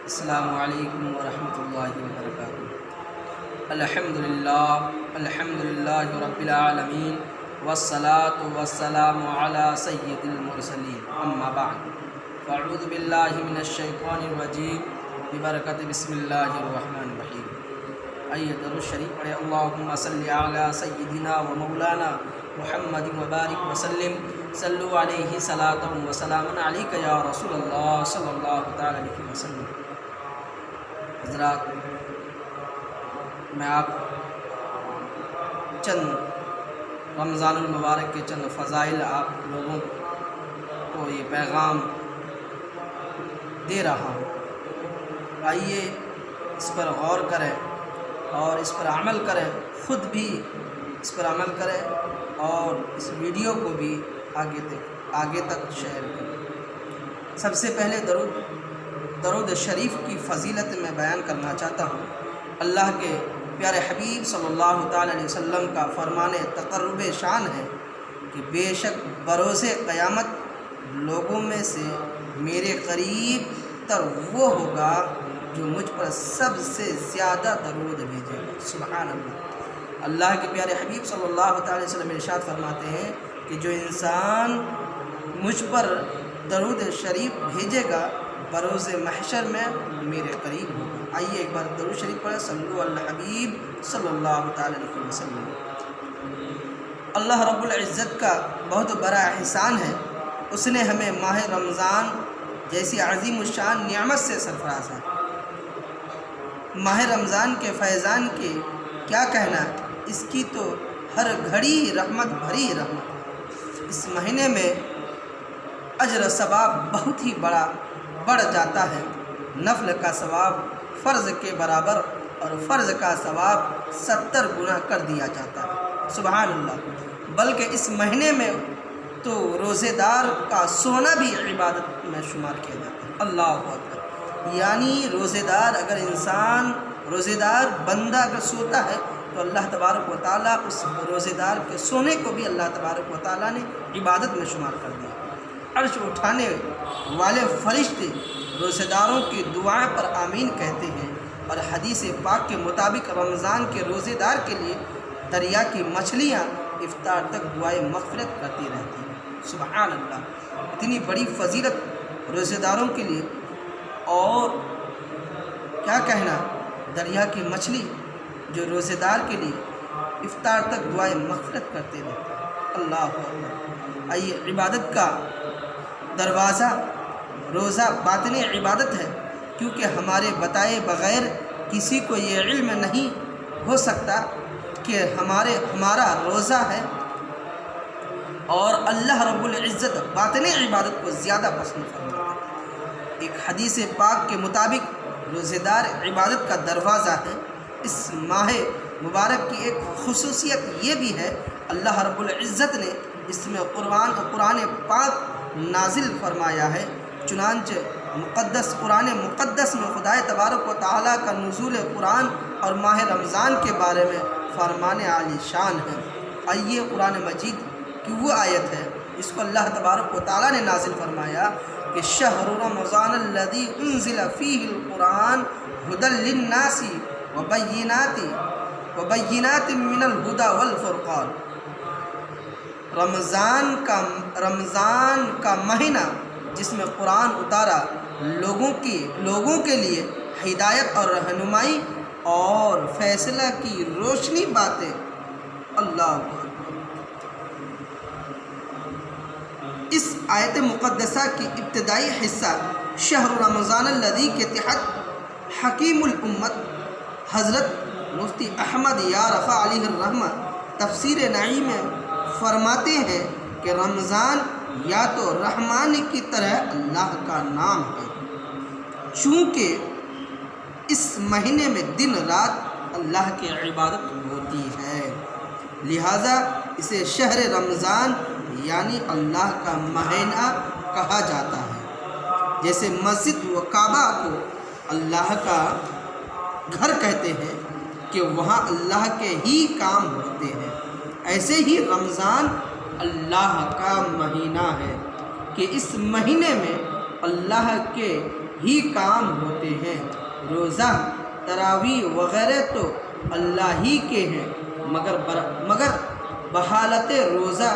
السلام علیکم ورحمۃ اللہ وبرکاتہ۔ الحمدللہ رب العالمین والصلاة والسلام علی سید المرسلین، اما بعد فاعوذ باللہ من الشیطان الرجیم ببرکت بسم اللہ الرحمن الرحیم۔ آئیے درود شریف پڑھے۔ اللہم صلی علی سیدنا و مولانا محمد وبارک وسلم، صلو علیہ صلاۃ و سلام علیک یا رسول اللہ صلی اللہ تعالی علیہ وسلم۔ حضرات، میں آپ چند رمضان المبارک کے چند فضائل آپ لوگوں کو یہ پیغام دے رہا ہوں۔ آئیے اس پر غور کریں اور اس پر عمل کریں، خود بھی اس پر عمل کریں اور اس ویڈیو کو بھی آگے تک شیئر کریں۔ سب سے پہلے درود شریف کی فضیلت میں بیان کرنا چاہتا ہوں۔ اللہ کے پیارے حبیب صلی اللہ تعالی علیہ وسلم کا فرمان تقرب شان ہے کہ بے شک بروز قیامت لوگوں میں سے میرے قریب تر وہ ہوگا جو مجھ پر سب سے زیادہ درود بھیجے گا۔ سبحان اللہ۔ اللہ کے پیارے حبیب صلی اللہ تعالی علیہ وسلم ارشاد فرماتے ہیں کہ جو انسان مجھ پر درود شریف بھیجے گا بروز محشر میں میرے قریب ہوگا۔ آئیے ایک بار درود شریف پڑھیں، صلو علی الحبیب صلی اللہ تعالی علیہ وسلم۔ اللہ رب العزت کا بہت بڑا احسان ہے، اس نے ہمیں ماہ رمضان جیسی عظیم الشان نعمت سے سرفراز ہے۔ ماہ رمضان کے فیضان کے کیا کہنا، اس کی تو ہر گھڑی رحمت بھری رحمت ہے۔ اس مہینے میں اجر ثواب بہت ہی بڑھ جاتا ہے۔ نفل کا ثواب فرض کے برابر اور فرض کا ثواب 70 گنا کر دیا جاتا ہے۔ سبحان اللہ۔ بلکہ اس مہینے میں تو روزے دار کا سونا بھی عبادت میں شمار کیا جاتا ہے۔ اللہ اکبر۔ یعنی روزے دار بندہ اگر سوتا ہے تو اللہ تبارک و تعالیٰ اس روزے دار کے سونے کو بھی اللہ تبارک و تعالیٰ نے عبادت میں شمار کر دیا۔ عرش اٹھانے والے فرشتے روزے داروں کی دعائیں پر آمین کہتے ہیں، اور حدیث پاک کے مطابق رمضان کے روزے دار کے لیے دریا کی مچھلیاں افطار تک دعائیں مغفرت کرتی رہتی ہیں۔ سبحان اللہ۔ اتنی بڑی فضیلت روزے داروں کے لیے، اور کیا کہنا، دریا کی مچھلی جو روزے دار کے لیے افطار تک دعائیں مغفرت کرتے رہتے ہیں۔ اللہ اکبر۔ آئیے، عبادت کا دروازہ روزہ باطنی عبادت ہے، کیونکہ ہمارے بتائے بغیر کسی کو یہ علم نہیں ہو سکتا کہ ہمارا روزہ ہے، اور اللہ رب العزت باطنی عبادت کو زیادہ پسند فرماتا ہے۔ ایک حدیث پاک کے مطابق روزہ دار عبادت کا دروازہ ہے۔ اس ماہ مبارک کی ایک خصوصیت یہ بھی ہے، اللہ رب العزت نے اس میں قرآن پاک نازل فرمایا ہے۔ چنانچہ قرآن مقدس میں خدا تبارک و تعالیٰ کا نزول قرآن اور ماہ رمضان کے بارے میں فرمان عالی شان ہے۔ آئیے، قرآن مجید کی وہ آیت ہے جس کو اللہ تبارک و تعالیٰ نے نازل فرمایا کہ شہر رمضان الذی انزل فیہ القرآن ھدی للناس وبینات من الھدی والفرقان۔ رمضان کا مہینہ جس میں قرآن اتارا، لوگوں کے لیے ہدایت اور رہنمائی اور فیصلہ کی روشنی باتیں۔ اللہ اکبر۔ اس آیت مقدسہ کی ابتدائی حصہ شہر رمضان الذی کے تحت حکیم الامت حضرت مفتی احمد یا رفع علیہ الرحمہ تفسیر نعیم میں فرماتے ہیں کہ رمضان یا تو رحمان کی طرح اللہ کا نام ہے، چونکہ اس مہینے میں دن رات اللہ کی عبادت ہوتی ہے، لہذا اسے شہر رمضان یعنی اللہ کا مہینہ کہا جاتا ہے۔ جیسے مسجد و کعبہ کو اللہ کا گھر کہتے ہیں کہ وہاں اللہ کے ہی کام ہوتے ہیں، ایسے ہی رمضان اللہ کا مہینہ ہے کہ اس مہینے میں اللہ کے ہی کام ہوتے ہیں۔ روزہ، تراویح وغیرہ تو اللہ ہی کے ہیں، مگر بحالت روزہ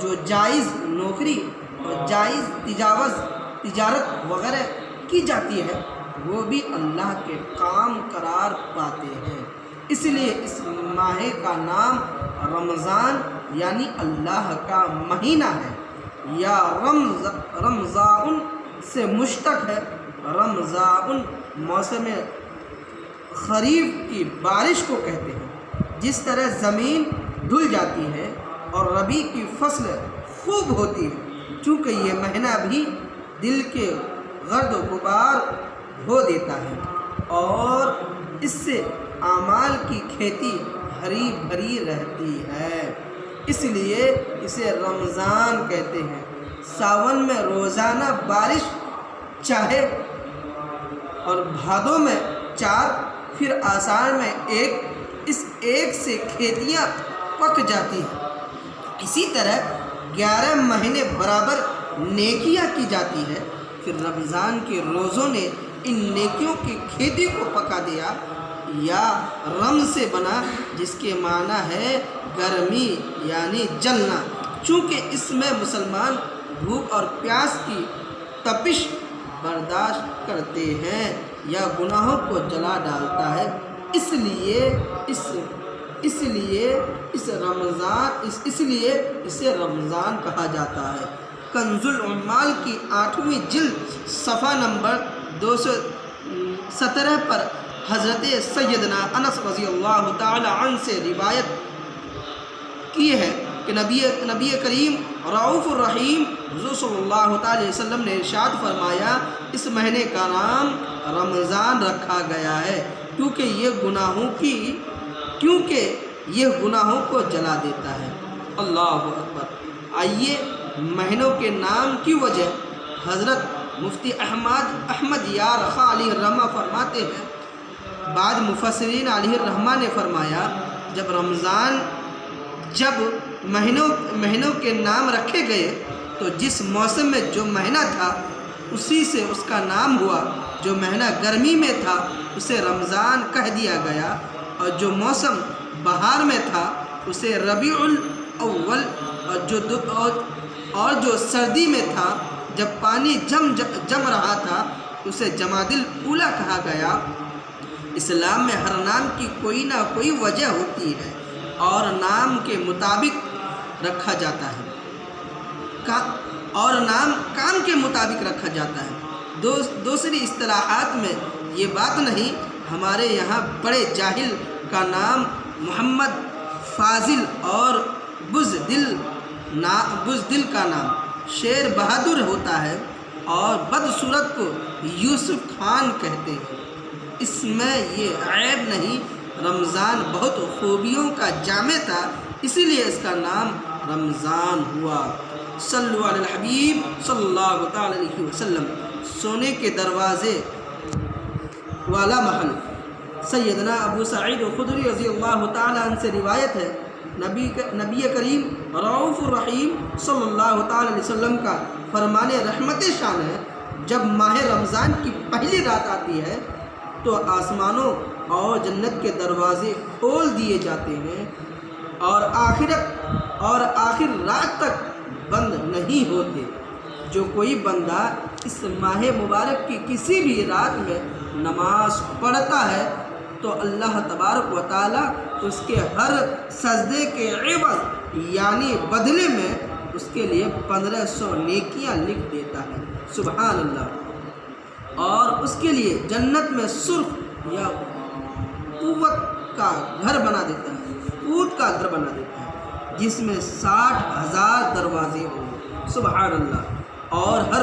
جو جائز نوکری اور جائز تجارت وغیرہ کی جاتی ہے وہ بھی اللہ کے کام قرار پاتے ہیں۔ اس لیے اس ماہ کا نام رمضان یعنی اللہ کا مہینہ ہے، یا رمضان سے مشتق ہے۔ رمضان موسم خریف کی بارش کو کہتے ہیں۔ جس طرح زمین دھل جاتی ہے اور ربیع کی فصل خوب ہوتی ہے، چونکہ یہ مہینہ بھی دل کے گرد و غبار دھو دیتا ہے اور اس سے اعمال کی کھیتی ہری بھری رہتی ہے، اس لیے اسے رمضان کہتے ہیں۔ ساون میں روزانہ بارش چاہے اور بھادو میں 4، پھر آسان میں 1، اس 1 سے کھیتیاں پک جاتی ہیں۔ اسی طرح 11 مہینے برابر نیکیاں کی جاتی ہے۔ پھر رمضان کے روزوں نے ان نیکیوں کی کھیتی کو پکا دیا۔ یا رم سے بنا جس کے معنی ہے گرمی یعنی جلنا، چونکہ اس میں مسلمان بھوک اور پیاس کی تپش برداشت کرتے ہیں یا گناہوں کو جلا ڈالتا ہے، اس لیے اسے رمضان کہا جاتا ہے۔ کنز العمال کی 8ویں جلد صفحہ نمبر 217 پر حضرت سیدنا انس رضی اللہ تعالی عنہ سے روایت کی ہے کہ نبی کریم رؤوف الرحیم حضور صلی اللہ تعالی علیہ وسلم نے ارشاد فرمایا، اس مہینے کا نام رمضان رکھا گیا ہے کیونکہ یہ گناہوں کو جلا دیتا ہے۔ اللہ اکبر۔ آئیے مہینوں کے نام کی وجہ حضرت مفتی احمد یار خاں علیہ الرحمہ فرماتے ہیں، بعد مفسرین علیہ الرحمہ نے فرمایا جب مہینوں کے نام رکھے گئے تو جس موسم میں جو مہینہ تھا اسی سے اس کا نام ہوا، جو مہینہ گرمی میں تھا اسے رمضان کہہ دیا گیا، اور جو موسم بہار میں تھا اسے ربیع الاول، اور جو سردی میں تھا جب پانی جم رہا تھا اسے جمادی الاولیٰ کہا گیا۔ اسلام میں ہر نام کی کوئی نہ کوئی وجہ ہوتی ہے اور نام کے مطابق رکھا جاتا ہے، اور نام کام کے مطابق رکھا جاتا ہے۔ دوسری اصطلاحات میں یہ بات نہیں۔ ہمارے یہاں بڑے جاہل کا نام محمد فاضل اور بزدل کا نام شیر بہادر ہوتا ہے، اور بدصورت کو یوسف خان کہتے ہیں۔ اس میں یہ عیب نہیں، رمضان بہت خوبیوں کا جامع تھا، اسی لیے اس کا نام رمضان ہوا۔ صلو علی الحبیب صلی اللہ تعالی علیہ وسلم۔ سونے کے دروازے والا محل۔ سیدنا ابو سعید خدری رضی اللہ تعالی عنہ سے روایت ہے، نبی کریم رؤوف الرحیم صلی اللہ تعالی علیہ وسلم کا فرمان رحمت شان ہے، جب ماہ رمضان کی پہلی رات آتی ہے تو آسمانوں اور جنت کے دروازے کھول دیے جاتے ہیں اور آخر رات تک بند نہیں ہوتے۔ جو کوئی بندہ اس ماہ مبارک کی کسی بھی رات میں نماز پڑھتا ہے تو اللہ تبارک و تعالی اس کے ہر سجدے کے عوض یعنی بدلے میں اس کے لیے 1500 نیکیاں لکھ دیتا ہے۔ سبحان اللہ۔ اور اس کے لیے جنت میں سرخ یا قوت کا گھر بنا دیتا ہے، جس میں 60,000 دروازے ہوں۔ سبحان اللہ۔ اور ہر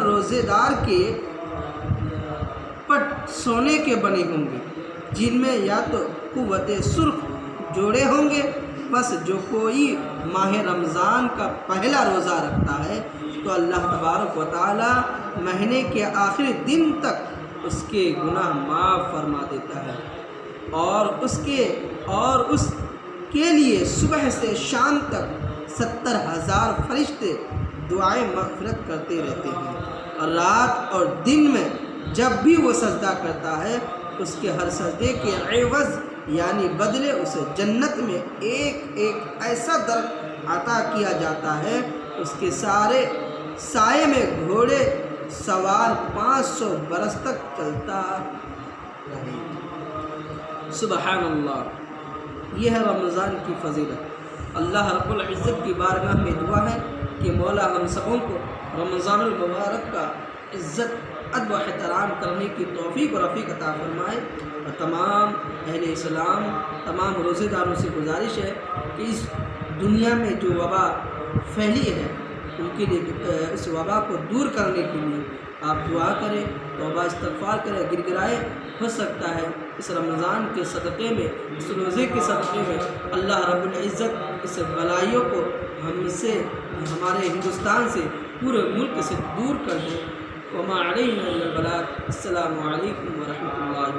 روزے دار کے پٹ سونے کے بنے ہوں گے، جن میں یا تو قوت سرخ جوڑے ہوں گے۔ بس جو کوئی ماہ رمضان کا پہلا روزہ رکھتا ہے تو اللہ تبارک و تعالی مہینے کے آخری دن تک اس کے گناہ معاف فرما دیتا ہے، اور اس کے لیے صبح سے شام تک 70,000 فرشتے دعائیں مغفرت کرتے رہتے ہیں۔ رات اور دن میں جب بھی وہ سجدہ کرتا ہے اس کے ہر سجدے کے عوض یعنی بدلے اسے جنت میں ایک ایک ایسا درخت عطا کیا جاتا ہے اس کے سارے سائے میں گھوڑے سوار 500 برس تک چلتا رہے۔ سبحان اللہ، یہ ہے رمضان کی فضیلت۔ اللہ رب العزت کی بارگاہ میں دعا ہے کہ مولا ہم سبوں کو رمضان المبارک کا عزت ادب و احترام کرنے کی توفیق و رفیق عطا فرمائے، اور تمام اہل اسلام تمام روزے داروں سے گزارش ہے کہ اس دنیا میں جو وبا پھیلی ہے ان کے لیے اس وبا کو دور کرنے کے لیے آپ دعا کریں، توبہ استغفار کریں، گر گرائے۔ ہو سکتا ہے اس رمضان کے صدقے میں، اس روزے کے صدقے میں اللہ رب العزت اس بلائیوں کو ہم سے، ہمارے ہندوستان سے، پورے ملک سے دور کر دیں۔ وما علینا الا البلاغ۔ السلام علیکم ورحمۃ اللہ۔